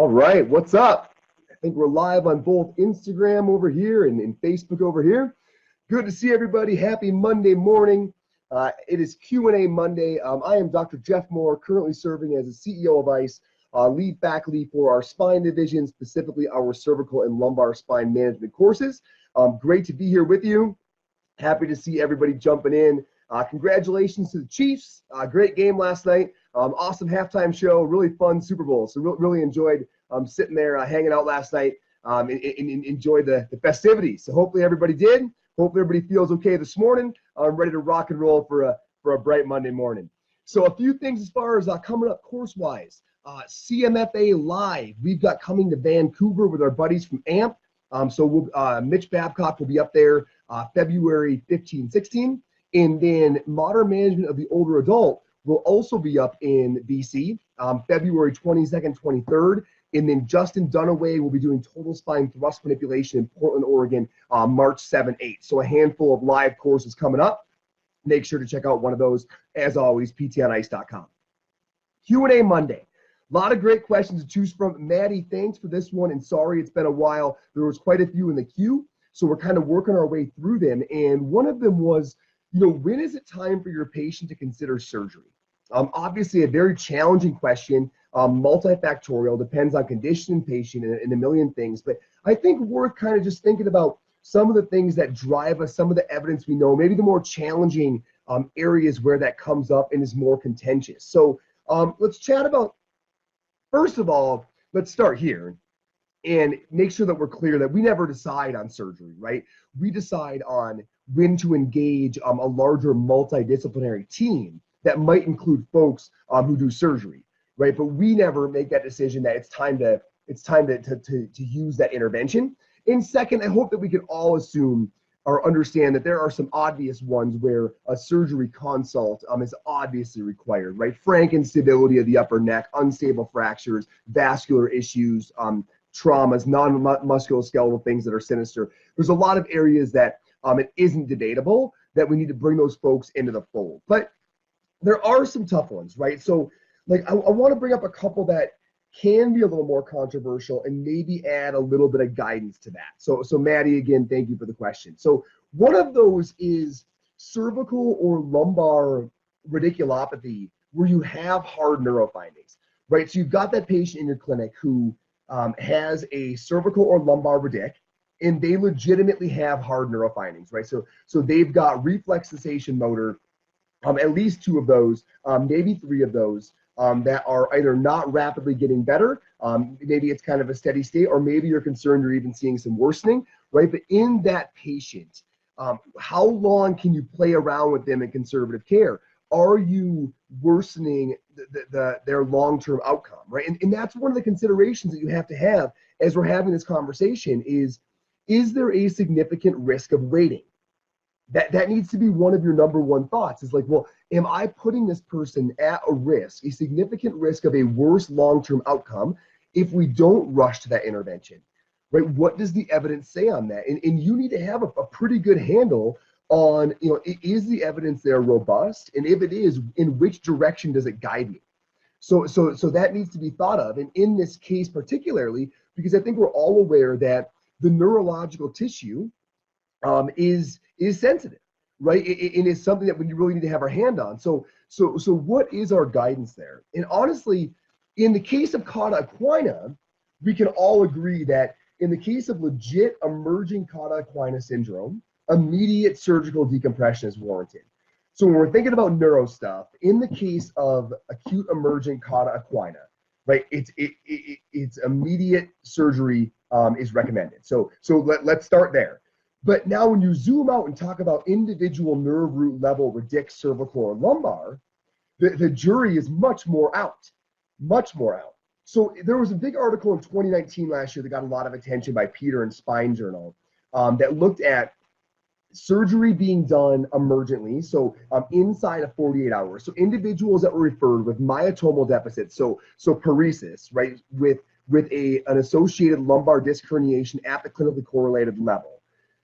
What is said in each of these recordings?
All right, what's up? I think we're live on both Instagram over here and Facebook over here. Good to see everybody. Happy Monday morning. It is Q&A Monday. I am Dr. Jeff Moore, currently serving as the CEO of ICE, lead faculty for our spine division, specifically our cervical and lumbar spine management courses. Great to be here with you. Happy to see everybody jumping in. Congratulations to the Chiefs. Great game last night. Awesome halftime show. Really fun Super Bowl. So really enjoyed sitting there hanging out last night and enjoyed the festivities. So hopefully everybody did. Hopefully everybody feels okay this morning. I'm ready to rock and roll for a bright Monday morning. So a few things as far as coming up course-wise. CMFA Live. We've got coming to Vancouver with our buddies from AMP. Mitch Babcock will be up there February 15, 16. And then Modern Management of the Older Adult will also be up in BC February 22nd, 23rd. And then Justin Dunaway will be doing total spine thrust manipulation in Portland, Oregon, March 7, 8. So a handful of live courses coming up. Make sure to check out one of those. As always, ptonice.com. Q&A Monday. A lot of great questions to choose from. Maddie, thanks for this one. And sorry, it's been a while. There was quite a few in the queue. So we're kind of working our way through them. And one of them was, when is it time for your patient to consider surgery? Obviously, a very challenging question, multifactorial, depends on condition and patient and a million things. But I think worth kind of just thinking about some of the things that drive us, some of the evidence we know, maybe the more challenging areas where that comes up and is more contentious. So let's chat about, first of all, let's start here and make sure that we're clear that we never decide on surgery, right? We decide on when to engage a larger multidisciplinary team that might include folks who do surgery, right? But we never make that decision that it's time to use that intervention. And second, I hope that we can all assume or understand that there are some obvious ones where a surgery consult is obviously required, right? Frank instability of the upper neck, unstable fractures, vascular issues, traumas, non-musculoskeletal things that are sinister. There's a lot of areas that it isn't debatable that we need to bring those folks into the fold. But there are some tough ones, right? So I want to bring up a couple that can be a little more controversial and maybe add a little bit of guidance to that. So Maddie, again, thank you for the question. So one of those is cervical or lumbar radiculopathy where you have hard neuro findings, right? So you've got that patient in your clinic who has a cervical or lumbar radic, and they legitimately have hard neuro findings, right? So they've got reflex cessation motor, at least 2 of those, maybe 3 of those, that are either not rapidly getting better, maybe it's kind of a steady state, or maybe you're concerned you're even seeing some worsening, right? But in that patient, how long can you play around with them in conservative care? Are you worsening their long-term outcome, right? And that's one of the considerations that you have to have as we're having this conversation is there a significant risk of waiting? That needs to be one of your number one thoughts is like, well, am I putting this person at a risk, a significant risk of a worse long-term outcome if we don't rush to that intervention, right? What does the evidence say on that? And you need to have a pretty good handle on, is the evidence there robust? And if it is, in which direction does it guide me? So that needs to be thought of. And in this case particularly, because I think we're all aware that the neurological tissue is sensitive, right? It is something that we really need to have our hand on. So what is our guidance there? And honestly, in the case of cauda equina, we can all agree that in the case of legit emerging cauda equina syndrome, immediate surgical decompression is warranted. So when we're thinking about neuro stuff, in the case of acute emergent cauda equina, right, it's immediate surgery is recommended. So let's start there. But now when you zoom out and talk about individual nerve root level radic, cervical, or lumbar, the jury is much more out. So there was a big article in 2019 last year that got a lot of attention by Peter and Spine Journal that looked at surgery being done emergently, so inside of 48 hours. So individuals that were referred with myotomal deficits, so paresis, right, with an associated lumbar disc herniation at the clinically correlated level.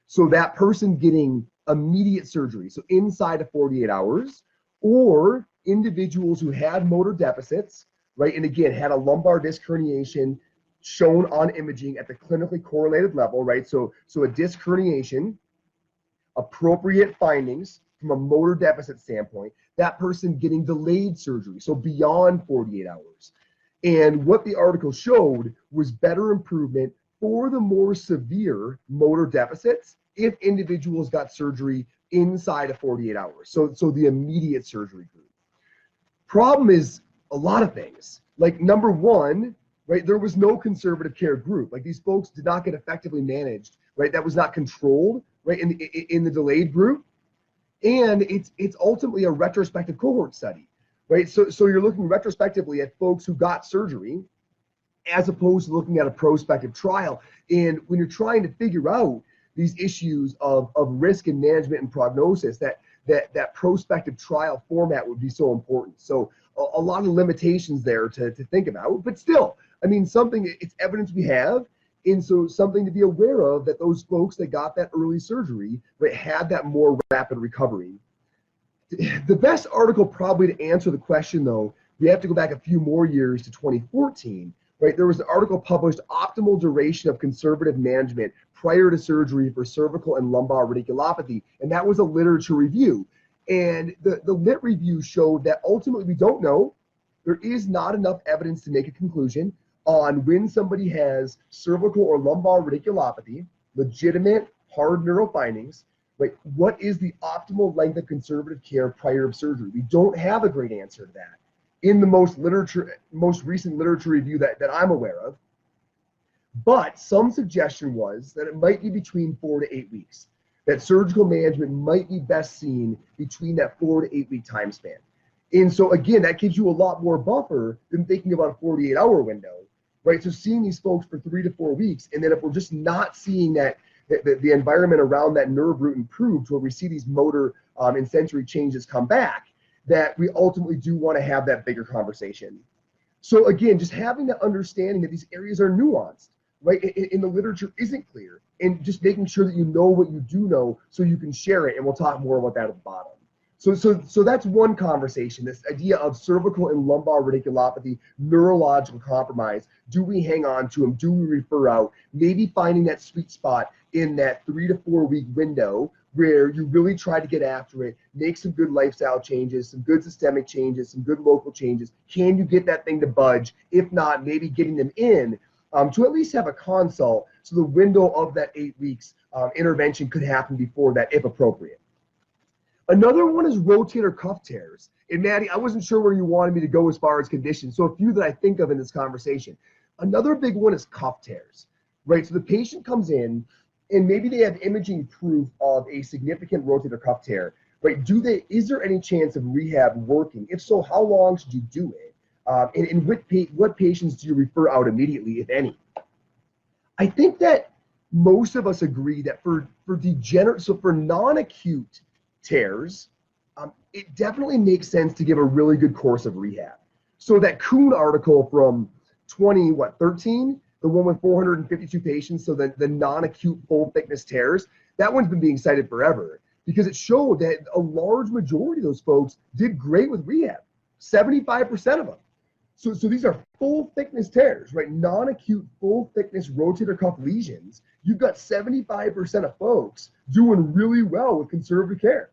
So that person getting immediate surgery, so inside of 48 hours, or individuals who had motor deficits, right, and again, had a lumbar disc herniation shown on imaging at the clinically correlated level, right? So a disc herniation, appropriate findings from a motor deficit standpoint, that person getting delayed surgery, so beyond 48 hours. And what the article showed was better improvement for the more severe motor deficits if individuals got surgery inside of 48 hours. So the immediate surgery group. Problem is a lot of things. Like number one, right, there was no conservative care group. Like these folks did not get effectively managed, right? That was not controlled, right, in the delayed group. And it's ultimately a retrospective cohort study, right? So you're looking retrospectively at folks who got surgery as opposed to looking at a prospective trial. And when you're trying to figure out these issues of risk and management and prognosis, that prospective trial format would be so important. So a lot of limitations there to think about, but still, I mean, it's evidence we have. And so something to be aware of, that those folks that got that early surgery, right, had that more rapid recovery. The best article probably to answer the question, though, we have to go back a few more years to 2014, right? There was an article published, Optimal Duration of Conservative Management Prior to Surgery for Cervical and Lumbar Radiculopathy. And that was a literature review. And the lit review showed that ultimately we don't know. There is not enough evidence to make a conclusion on when somebody has cervical or lumbar radiculopathy, legitimate hard neural findings, like what is the optimal length of conservative care prior to surgery? We don't have a great answer to that in the most recent literature review that I'm aware of. But some suggestion was that it might be between 4 to 8 weeks, that surgical management might be best seen between that 4 to 8 week time span. And so again, that gives you a lot more buffer than thinking about a 48-hour window, right? So seeing these folks for 3 to 4 weeks, and then if we're just not seeing that the environment around that nerve root improves, where we see these motor and sensory changes come back, that we ultimately do want to have that bigger conversation. So again, just having the understanding that these areas are nuanced, right, in the literature isn't clear, and just making sure that you know what you do know so you can share it, and we'll talk more about that at the bottom. So that's one conversation, this idea of cervical and lumbar radiculopathy, neurological compromise. Do we hang on to them? Do we refer out? Maybe finding that sweet spot in that 3 to 4 week window where you really try to get after it, make some good lifestyle changes, some good systemic changes, some good local changes. Can you get that thing to budge? If not, maybe getting them in to at least have a consult, so the window of that 8 weeks intervention could happen before that, if appropriate. Another one is rotator cuff tears. And Maddie, I wasn't sure where you wanted me to go as far as conditions, so a few that I think of in this conversation. Another big one is cuff tears, right? So the patient comes in and maybe they have imaging proof of a significant rotator cuff tear, right? Is there any chance of rehab working? If so, how long should you do it? And what patients do you refer out immediately, if any? I think that most of us agree that for non-acute tears, it definitely makes sense to give a really good course of rehab. So that Kuhn article from 2013, the one with 452 patients, so the non-acute full thickness tears, that one's been being cited forever because it showed that a large majority of those folks did great with rehab, 75% of them. So these are full thickness tears, right? Non-acute full thickness rotator cuff lesions. You've got 75% of folks doing really well with conservative care.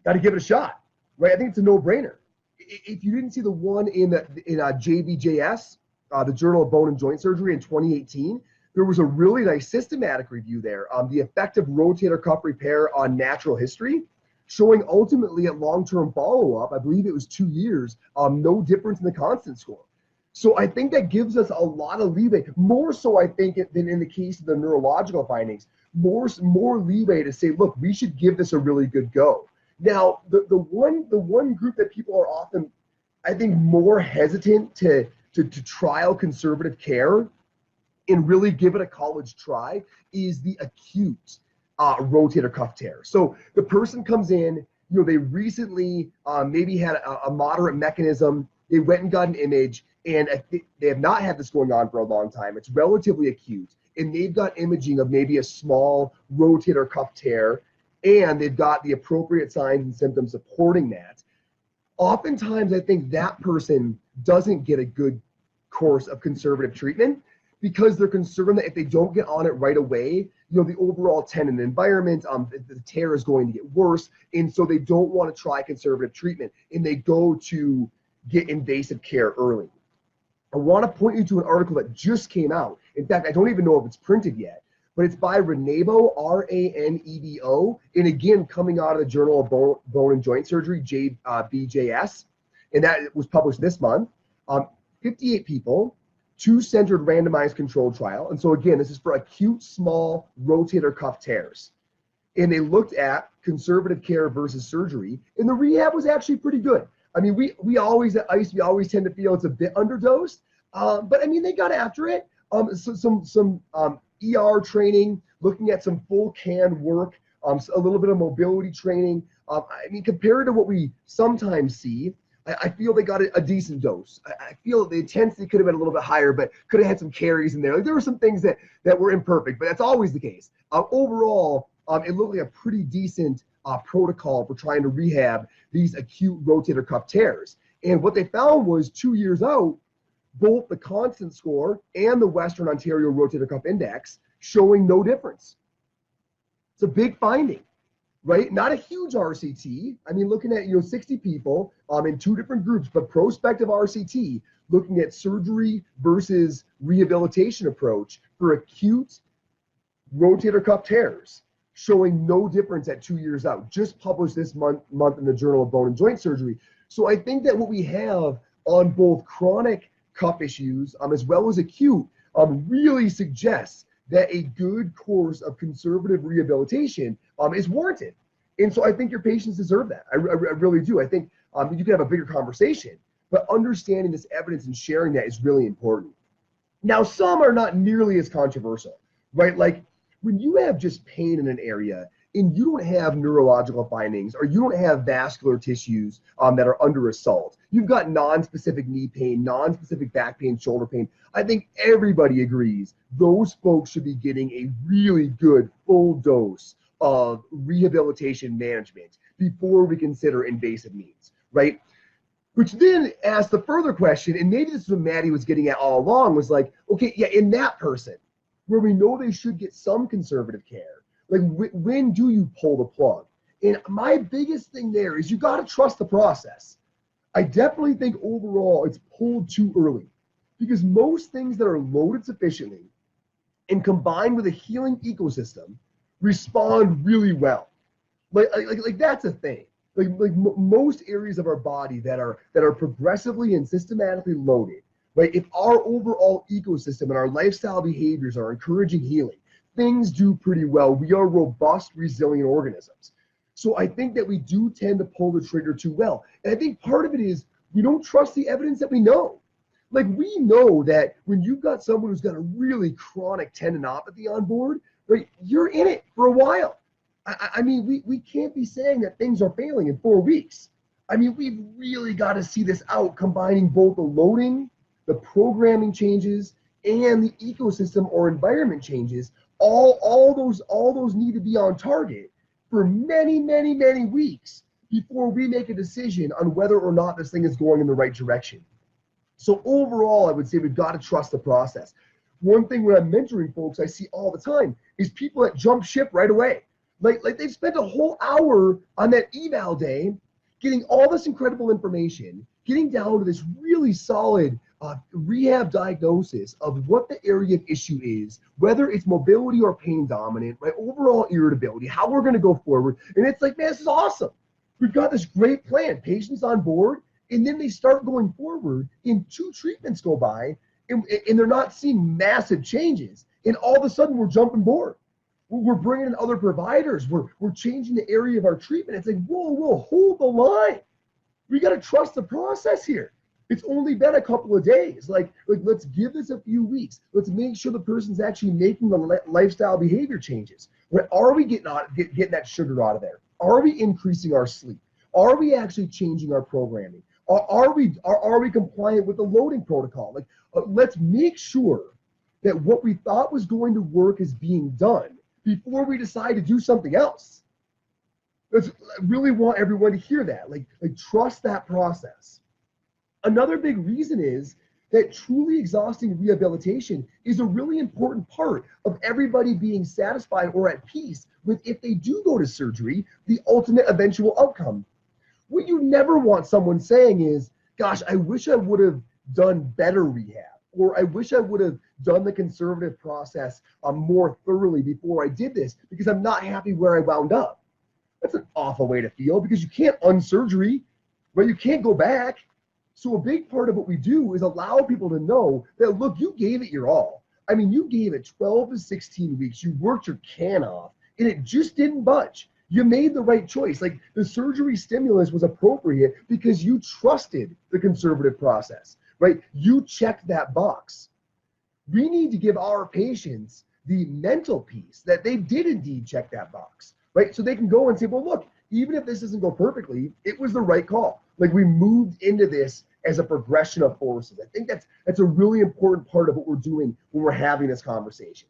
Got to give it a shot, right? I think it's a no-brainer. If you didn't see the one in JBJS, the Journal of Bone and Joint Surgery in 2018, there was a really nice systematic review there on the effective rotator cuff repair on natural history, showing ultimately at long-term follow-up, I believe it was 2 years, no difference in the constant score. So I think that gives us a lot of leeway, more so I think than in the case of the neurological findings, more leeway to say, look, we should give this a really good go. Now, the one group that people are often, I think, more hesitant to trial conservative care and really give it a college try is the acute rotator cuff tear. So the person comes in, they recently maybe had a moderate mechanism. They went and got an image, and they have not had this going on for a long time. It's relatively acute, and they've got imaging of maybe a small rotator cuff tear, and they've got the appropriate signs and symptoms supporting that. Oftentimes, I think that person doesn't get a good course of conservative treatment because they're concerned that if they don't get on it right away, the overall tendon environment, the tear is going to get worse. And so they don't want to try conservative treatment and they go to get invasive care early. I want to point you to an article that just came out. In fact, I don't even know if it's printed yet, but it's by Ranevo, R-A-N-E-V-O, and again, coming out of the Journal of Bone and Joint Surgery, BJS, and that was published this month. 58 people, 2-centered randomized controlled trial. And so again, this is for acute small rotator cuff tears. And they looked at conservative care versus surgery, and the rehab was actually pretty good. I mean, we always at ICE, we always tend to feel it's a bit underdosed, but I mean, they got after it. So some ER training, looking at some full can work, a little bit of mobility training. I mean, compared to what we sometimes see, I feel they got a decent dose. I feel the intensity could have been a little bit higher, but could have had some carries in there. Like, there were some things that were imperfect, but that's always the case. Overall, it looked like a pretty decent protocol for trying to rehab these acute rotator cuff tears. And what they found was 2 years out, both the constant score and the Western Ontario Rotator Cuff Index showing no difference. It's a big finding, right? Not a huge RCT. I mean, looking at 60 people in 2 different groups, but prospective RCT looking at surgery versus rehabilitation approach for acute rotator cuff tears, showing no difference at 2 years out. Just published this month in the Journal of Bone and Joint Surgery. So I think that what we have on both chronic cuff issues as well as acute really suggests that a good course of conservative rehabilitation is warranted. And so I think your patients deserve that. I really do. I think you can have a bigger conversation, but understanding this evidence and sharing that is really important. Now, some are not nearly as controversial, right? Like when you have just pain in an area and you don't have neurological findings or you don't have vascular tissues that are under assault, you've got non-specific knee pain, non-specific back pain, shoulder pain, I think everybody agrees those folks should be getting a really good full dose of rehabilitation management before we consider invasive means, right? Which then asks the further question, and maybe this is what Maddie was getting at all along, was like, okay, yeah, in that person, where we know they should get some conservative care, like when do you pull the plug? And my biggest thing there is you got to trust the process. I definitely think overall it's pulled too early because most things that are loaded sufficiently and combined with a healing ecosystem respond really well. Like that's a thing. Most areas of our body that are progressively and systematically loaded, right? If our overall ecosystem and our lifestyle behaviors are encouraging healing, things do pretty well. We are robust, resilient organisms. So I think that we do tend to pull the trigger too well. And I think part of it is we don't trust the evidence that we know. Like we know that when you've got someone who's got a really chronic tendinopathy on board, right, you're in it for a while. I mean, we can't be saying that things are failing in 4 weeks. I mean, we've really got to see this out, combining both the loading, the programming changes, and the ecosystem or environment changes. All those need to be on target for many, many, many weeks before we make a decision on whether or not this thing is going in the right direction. So overall, I would say we've got to trust the process. One thing when I'm mentoring folks, I see all the time is people that jump ship right away. Like they've spent a whole hour on that eval day getting all this incredible information, getting down to this really solid rehab diagnosis of what the area of issue is, whether it's mobility or pain dominant, right? Overall irritability, how we're going to go forward. And it's like, man, this is awesome. We've got this great plan, patients on board, and then they start going forward and 2 treatments go by and they're not seeing massive changes. And all of a sudden we're jumping board. We're bringing in other providers. We're changing the area of our treatment. It's like, whoa, hold the line. We got to trust the process here. It's only been a couple of days. Like let's give this a few weeks. Let's make sure the person's actually making the lifestyle behavior changes. Right? Are we getting that sugar out of there? Are we increasing our sleep? Are we actually changing our programming? Are we compliant with the loading protocol? Like let's make sure that what we thought was going to work is being done before we decide to do something else. I really want everyone to hear that. Like trust that process. Another big reason is that truly exhausting rehabilitation is a really important part of everybody being satisfied or at peace with, if they do go to surgery, the ultimate eventual outcome. What you never want someone saying is, gosh, I wish I would have done better rehab, or I wish I would have done the conservative process more thoroughly before I did this because I'm not happy where I wound up. That's an awful way to feel, because you can't unsurgery, right? You can't go back. So a big part of what we do is allow people to know that, look, you gave it your all. I mean, you gave it 12 to 16 weeks. You worked your can off, and it just didn't budge. You made the right choice. Like, the surgery stimulus was appropriate because you trusted the conservative process, right? You checked that box. We need to give our patients the mental peace that they did indeed check that box, right? So they can go and say, well, look, even if this doesn't go perfectly, it was the right call. Like, we moved into this as a progression of forces. I think that's a really important part of what we're doing when we're having this conversation.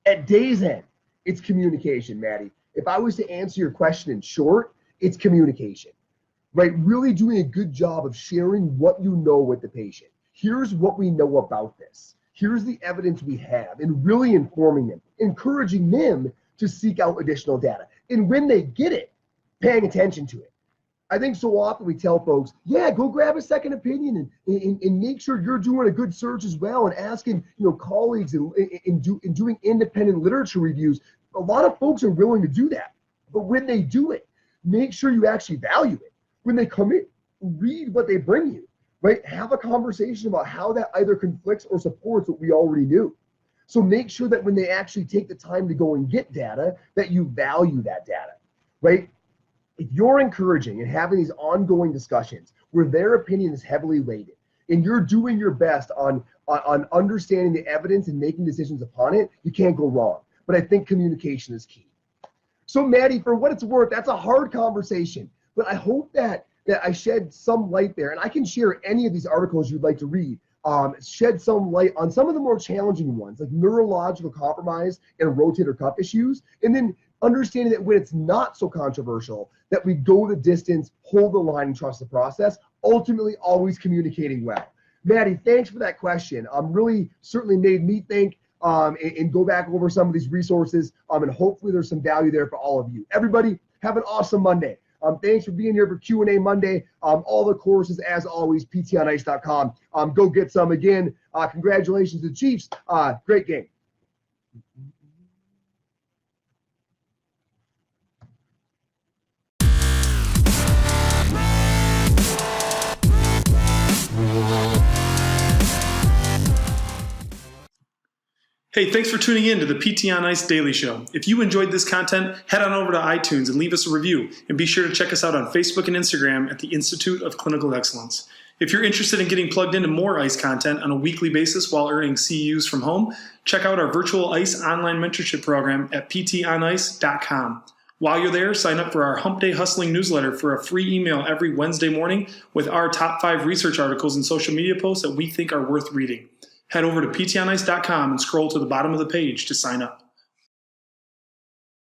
At day's end, it's communication, Maddie. If I was to answer your question in short, it's communication, right? Really doing a good job of sharing what you know with the patient. Here's what we know about this. Here's the evidence we have, and really informing them, encouraging them to seek out additional data. And when they get it, paying attention to it. I think so often we tell folks, yeah, go grab a second opinion and make sure you're doing a good search as well, and asking, colleagues and doing independent literature reviews. A lot of folks are willing to do that. But when they do it, make sure you actually value it. When they come in, read what they bring you, right? Have a conversation about how that either conflicts or supports what we already knew. So make sure that when they actually take the time to go and get data, that you value that data, right? If you're encouraging and having these ongoing discussions where their opinion is heavily weighted, and you're doing your best on understanding the evidence and making decisions upon it, you can't go wrong. But I think communication is key. So Maddie, for what it's worth, that's a hard conversation, but I hope that I shed some light there, and I can share any of these articles you'd like to read, shed some light on some of the more challenging ones, like neurological compromise and rotator cuff issues, and then understanding that when it's not so controversial, that we go the distance, hold the line, and trust the process, ultimately always communicating well. Maddie, thanks for that question. Really certainly made me think and go back over some of these resources, and hopefully there's some value there for all of you. Everybody, have an awesome Monday. Thanks for being here for Q&A Monday. All the courses, as always, ptice.com. Go get some. Again, congratulations to the Chiefs. Great game. Hey, thanks for tuning in to the PT on Ice Daily Show. If you enjoyed this content, head on over to iTunes and leave us a review. And be sure to check us out on Facebook and Instagram at the Institute of Clinical Excellence. If you're interested in getting plugged into more ICE content on a weekly basis while earning CEUs from home, check out our virtual ICE online mentorship program at ptonice.com. While you're there, sign up for our Hump Day Hustling newsletter for a free email every Wednesday morning with our top 5 research articles and social media posts that we think are worth reading. Head over to ptonice.com and scroll to the bottom of the page to sign up.